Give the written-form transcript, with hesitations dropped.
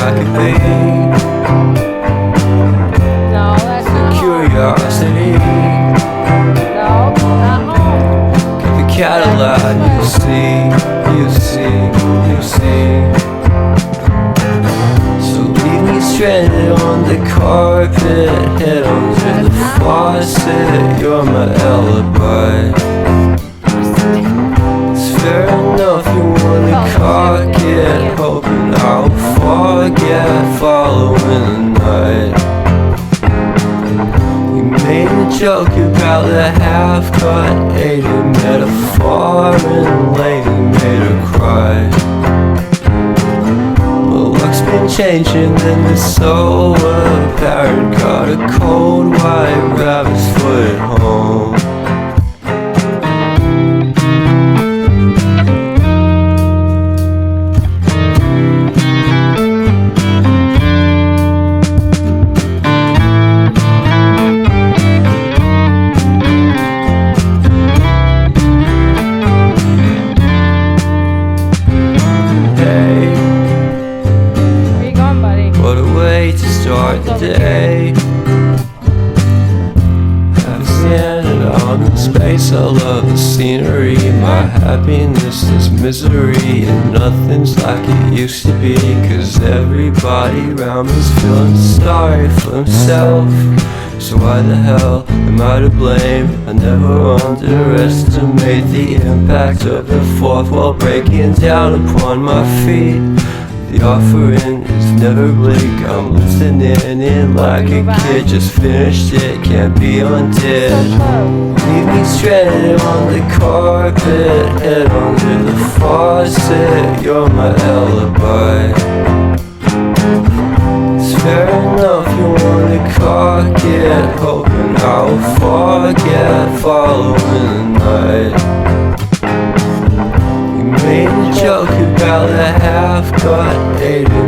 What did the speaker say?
I could be. No, that's The not home. curiosity, No, not home. give the Cadillac. You see, you see, you see. So leave me stranded on the carpet, head onto the faucet. You're my alibi. It's fair enough you wanna cock it, hoping I'll forget following the night. You made a joke about the half-cut, ate a metaphor and later made her cry. Well, luck's been changing and it's so apparent. Got a cold white rabbit's foot at home. Where you going, buddy? What a way to start the day. Have standing out in space. I love the scenery. My happiness is misery, and nothing's like it used to be. 'Cause everybody around me's feeling sorry for himself. So why the hell am I to blame? I never underestimate the impact of the fourth wall breaking down upon my feet. The offering is never bleak. I'm listening in like a kid. Just finished it, can't be undid. Leave me stranded on the carpet, head onto the faucet. You're my alibi. It's fair enough you wanna cock it, hoping I'll forget following the night. You made a joke about the half-cut, ate a